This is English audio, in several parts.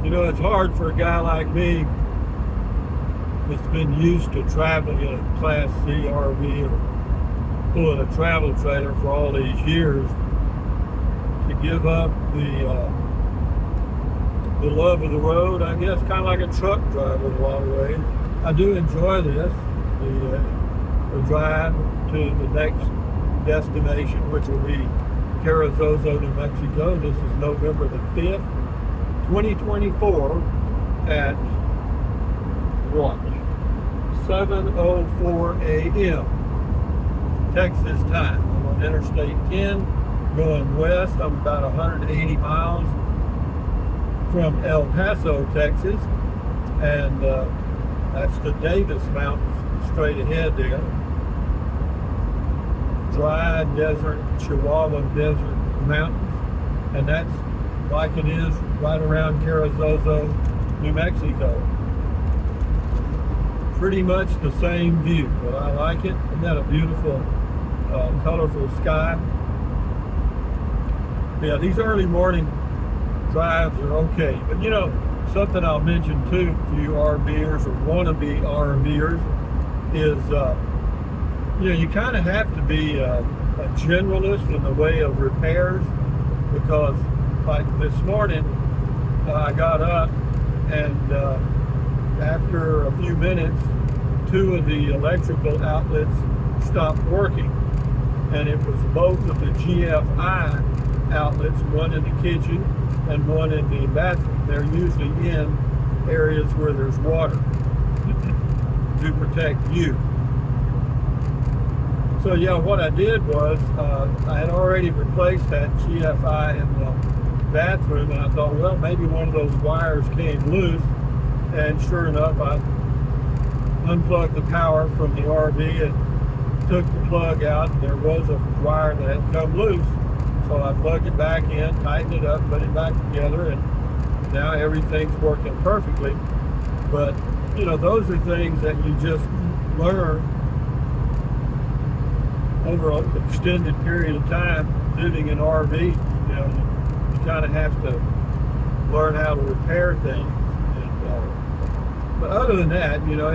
You know, it's hard for a guy like me that's been used to traveling in a Class C RV or pulling a travel trailer for all these years to give up the love of the road. I guess kind of like a truck driver in a lot of ways. I do enjoy this, the drive to the next destination, which will be Carrizozo, New Mexico. This is November the 5th, 2024 at what? 7:04 a.m. Texas time. I'm on Interstate 10 going west. I'm about 180 miles from El Paso, Texas, and that's the Davis Mountains straight ahead there. Dry desert, Chihuahua Desert Mountains, and that's like it is right around Carrizozo, New Mexico. Pretty much the same view, but I like it. Isn't that a beautiful, colorful sky? Yeah, these early morning drives are okay, but you know, something I'll mention too to you RVers or wannabe RVers is, you know, you kind of have to be a generalist in the way of repairs, because like this morning, I got up and after a few minutes, two of the electrical outlets stopped working, and it was both of the GFI outlets, one in the kitchen and one in the bathroom. They're usually in areas where there's water to protect you. So yeah, what I did was I had already replaced that GFI in the bathroom, and I thought, well, maybe one of those wires came loose, and sure enough, I unplugged the power from the RV and took the plug out, and there was a wire that had come loose. So I plugged it back in, tightened it up, put it back together, and now everything's working perfectly. But, you know, those are things that you just learn over an extended period of time living in RV. You know, you kind of have to learn how to repair things. And, but other than that, you know,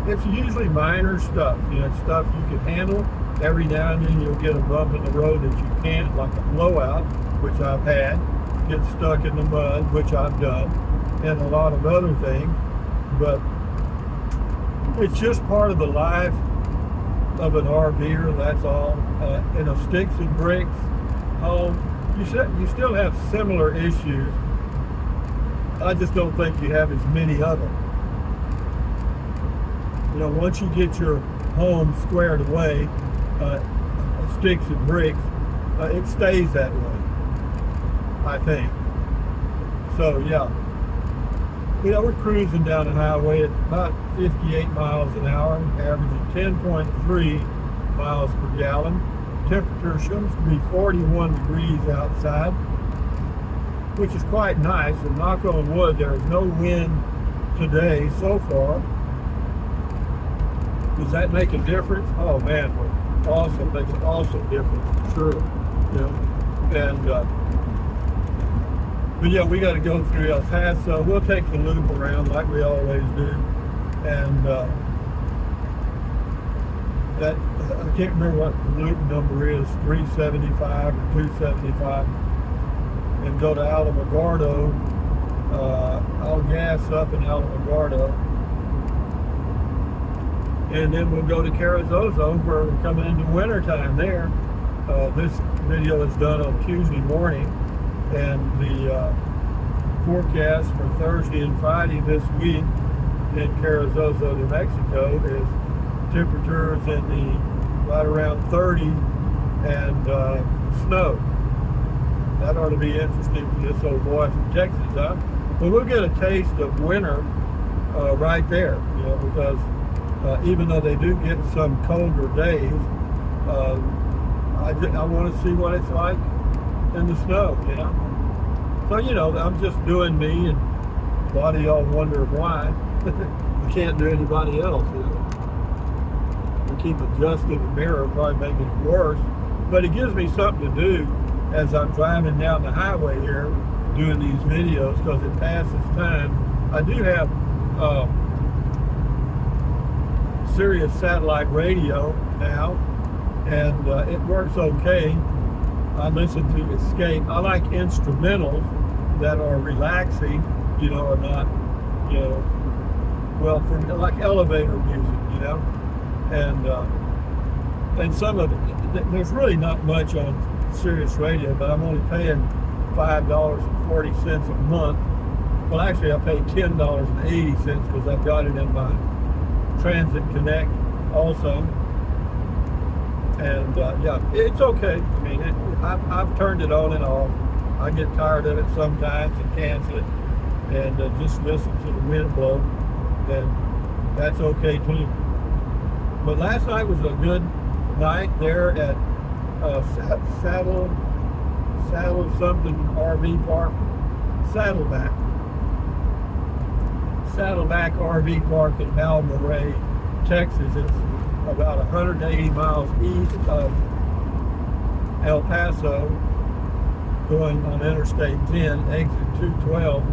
it's usually minor stuff. You know, it's stuff you can handle. Every now and then you'll get a bump in the road that you can't, like a blowout, which I've had, get stuck in the mud, which I've done, and a lot of other things. But it's just part of the life of an RVer, that's all. In a sticks and bricks home, you still have similar issues. I just don't think you have as many of them. You know, once you get your home squared away, sticks and bricks, it stays that way, I think. So yeah, you know, we're cruising down the highway at about 58 miles an hour, averaging 10.3 miles per gallon. Temperature shows to be 41 degrees outside, which is quite nice, and knock on wood, there is no wind today so far. Does that make a difference? Oh man, awesome, makes an awesome difference, for sure. You know, and but yeah, we got to go through El Paso. We'll take the loop around like we always do, and that I can't remember what the loop number is, 375 or 275, and go to Alamogordo. I'll gas up in Alamogordo, and then we'll go to Carrizozo, where we're coming into winter time there. This video is done on Tuesday morning, and the forecast for Thursday and Friday this week in Carrizozo, New Mexico is temperatures in the right around 30 and snow. That ought to be interesting for this old boy from Texas, huh? But we'll get a taste of winter right there, you know, because even though they do get some colder days, I want to see what it's like in the snow, you know. So, you know, I'm just doing me, and a lot of y'all wonder why I can't do anybody else, you know. I keep adjusting the mirror, probably making it worse, but it gives me something to do as I'm driving down the highway here doing these videos because it passes time. I do have Sirius satellite radio now, and it works okay. I listen to Escape. I like instrumentals that are relaxing, are not, well, for like elevator music, and some of it, there's really not much on Sirius Radio, but I'm only paying $5.40 a month. Well, actually, I pay $10.80 because I've got it in my Transit Connect also. And yeah, it's okay. I mean, I've turned it on and off. I get tired of it sometimes and cancel it and just listen to the wind blow, and that's okay too. But last night was a good night there at Saddle something RV park, Saddleback RV Park in Albuquerque, Texas. It's about 180 miles east of El Paso, going on Interstate 10, exit 212,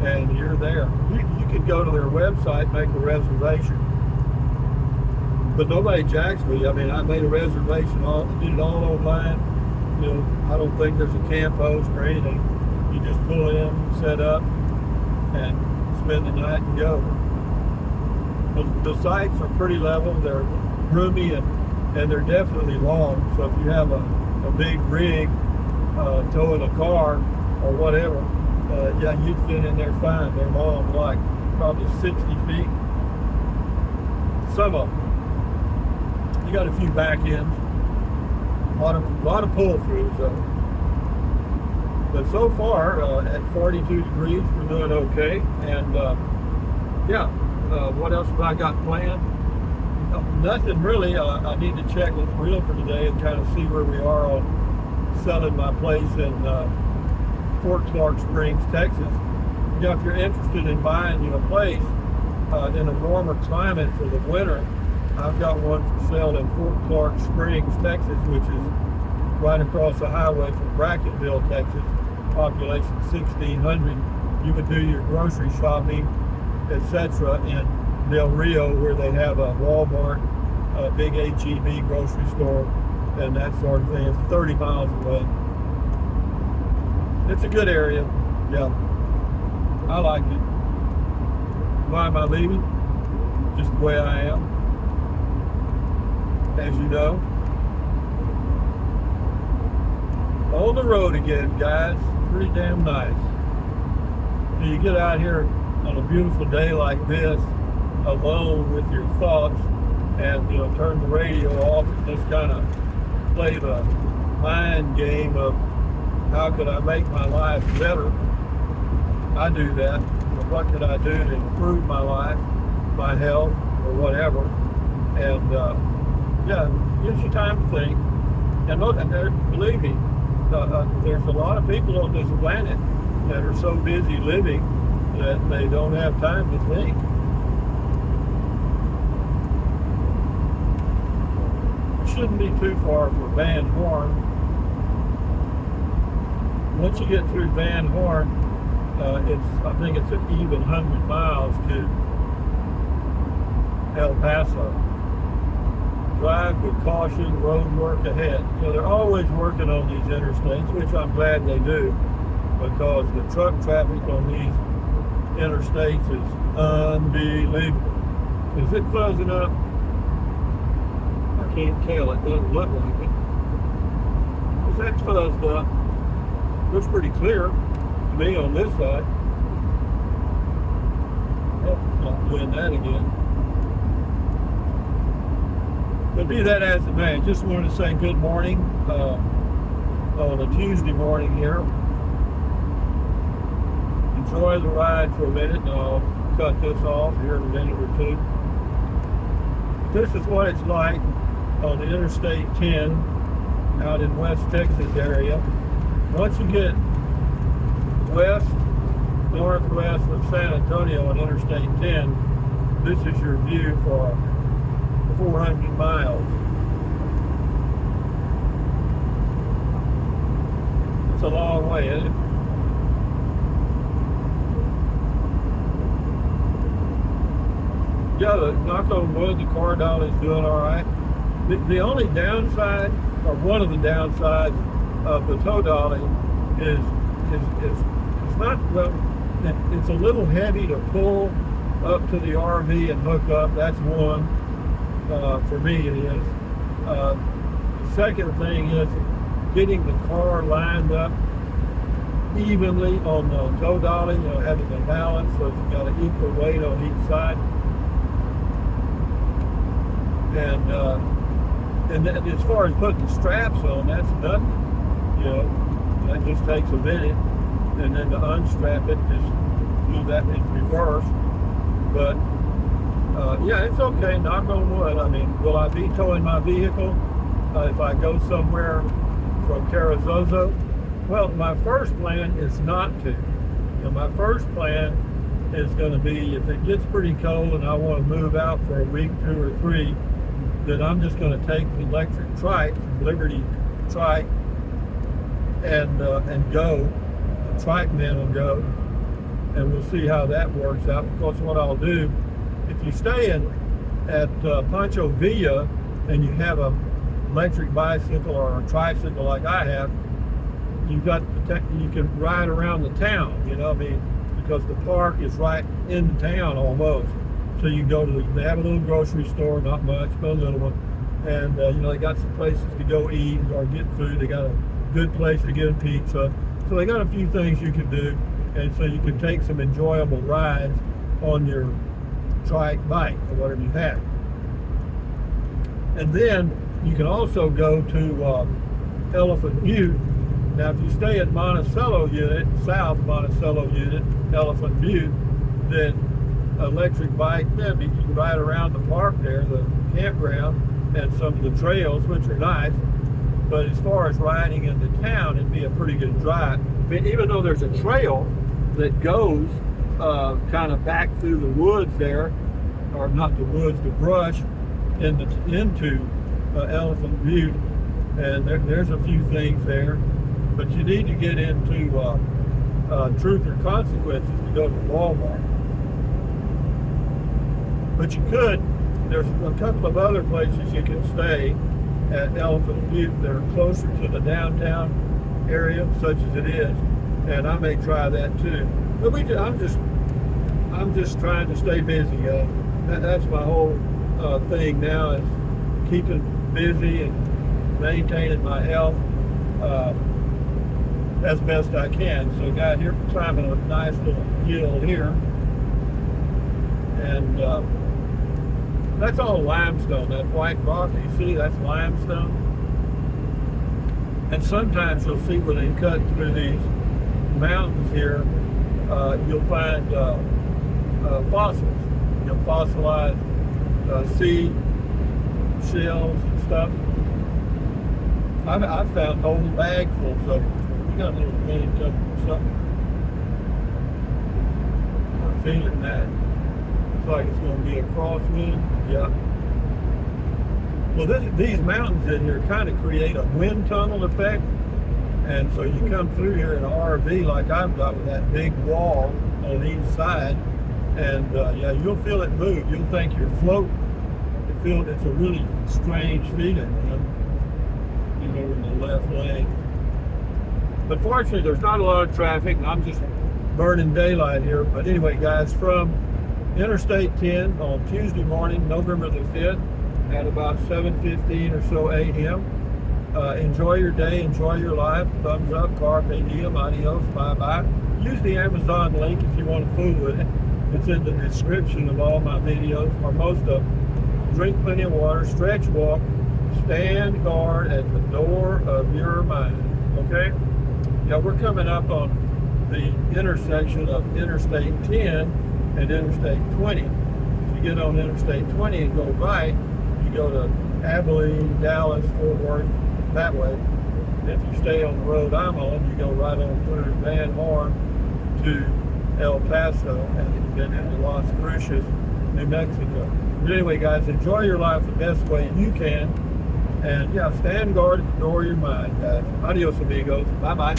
and you're there. You can go to their website, make a reservation, but nobody jacks me. I mean, I made a reservation, did it all online. I don't think there's a camp host or anything. You just pull in, set up, and spend the night and go. The sites are pretty level. They're roomy and they're definitely long. So if you have a big rig towing a car or whatever, yeah, you'd fit in there fine. They're long, like probably 60 feet. Some of them. You got a few back ends. A lot of pull throughs though. But so far, at 42 degrees, we're doing okay. And yeah, what else have I got planned? Nothing really. I need to check with the realtor today and kind of see where we are on selling my place in Fort Clark Springs, Texas. If you're interested in buying a place in a warmer climate for the winter, I've got one for sale in Fort Clark Springs, Texas, which is right across the highway from Brackettville, Texas. Population 1,600. You would do your grocery shopping, etc. in Del Rio, where they have a Walmart, a big H-E-B grocery store, and that sort of thing. It's 30 miles away. It's a good area. Yeah, I like it. Why am I leaving? Just the way I am, as you know. On the road again, guys. Pretty damn nice. You get out here on a beautiful day like this, alone with your thoughts, and turn the radio off and just kind of play the mind game of how could I make my life better. I do that. What could I do to improve my life, my health, or whatever? And yeah, it gives you time to think. And look, believe me, there's a lot of people on this planet that are so busy living that they don't have time to think. Shouldn't be too far for Van Horn. Once you get through Van Horn, I think it's an even 100 miles to El Paso. Drive with caution, road work ahead. They're always working on these interstates, which I'm glad they do, because the truck traffic on these interstates is unbelievable. Is it fuzzing up? I can't tell. It doesn't look like it. Is that fuzzed up? Looks pretty clear to me on this side. Oh, not doing that again. But be that as it may, just wanted to say good morning on a Tuesday morning here. Enjoy the ride for a minute, and I'll cut this off here in a minute or two. This is what it's like on the Interstate 10 out in West Texas area. Once you get northwest of San Antonio on Interstate 10, this is your view for 400 miles. It's a long way, isn't it? yeah, knock on wood, the car dolly's doing all right. The only downside, or one of the downsides of the tow dolly is it's not, well, it's a little heavy to pull up to the RV and hook up. That's one. For me, it is. The second thing is getting the car lined up evenly on the tow dolly, having the balance so it's got an equal weight on each side. And then as far as putting the straps on, that's nothing. That just takes a minute. And then to unstrap it, just do that in reverse. But yeah, it's okay, knock on wood. I mean, will I be towing my vehicle if I go somewhere from Carrizozo? Well, my first plan is not to. My first plan is going to be, if it gets pretty cold and I want to move out for a week, 2 or 3, then I'm just going to take the electric trike, Liberty trike, and go. The trike man will go, and we'll see how that works out. Because what I'll do, if you stay at Pancho Villa and you have a electric bicycle or a tricycle like I have, you can ride around the town. Because the park is right in the town almost. So you go to they have a little grocery store, not much, but a little one, and they got some places to go eat or get food. They got a good place to get a pizza. So they got a few things you can do, and so you can take some enjoyable rides on your trike bike or whatever you have. And then you can also go to Elephant Butte. Now, if you stay at Monticello Unit, South Monticello Unit, Elephant Butte, then electric bike, then you can ride around the park there, the campground, and some of the trails, which are nice. But as far as riding in the town, it'd be a pretty good drive. I mean, even though there's a trail that goes kind of back through the woods there, or not the woods, the brush, into Elephant Butte, and there's a few things there. But you need to get into Truth or Consequences to go to Walmart. But you could, there's a couple of other places you can stay at Elephant Butte that are closer to the downtown area, such as it is, and I may try that too. But I'm just trying to stay busy. That's my whole thing now, is keeping busy and maintaining my health as best I can. So got here climbing a nice little hill here, and that's all limestone. That white rock you see, that's limestone. And sometimes you'll see when they cut through these mountains here, you'll find fossils, fossilized sea shells and stuff. I've found whole bagfuls of them. We got a little rain coming or something. I'm feeling that. Looks like it's going to be a crosswind. Yeah. Well, these mountains in here kind of create a wind tunnel effect. And so you come through here in an RV like I've got with that big wall on each side. And yeah, you'll feel it move. You'll think you're floating. It's a really strange feeling, in the left lane. But fortunately, there's not a lot of traffic, and I'm just burning daylight here. But anyway, guys, from Interstate 10 on Tuesday morning, November the 5th, at about 7:15 or so a.m. Enjoy your day, enjoy your life. Thumbs up, carpe diem, adios, bye-bye. Use the Amazon link if you want to fool with it. It's in the description of all my videos, or most of them. Drink plenty of water, stretch, walk, stand guard at the door of your mind, okay? Yeah, we're coming up on the intersection of Interstate 10 and Interstate 20. If you get on Interstate 20 and go right, you go to Abilene, Dallas, Fort Worth, that way. And if you stay on the road I'm on, you go right on through Van Horn to El Paso and then into Las Cruces, New Mexico. But anyway, guys, enjoy your life the best way you can. And yeah, stand guard at the door of your mind, guys. Adios, amigos. Bye-bye.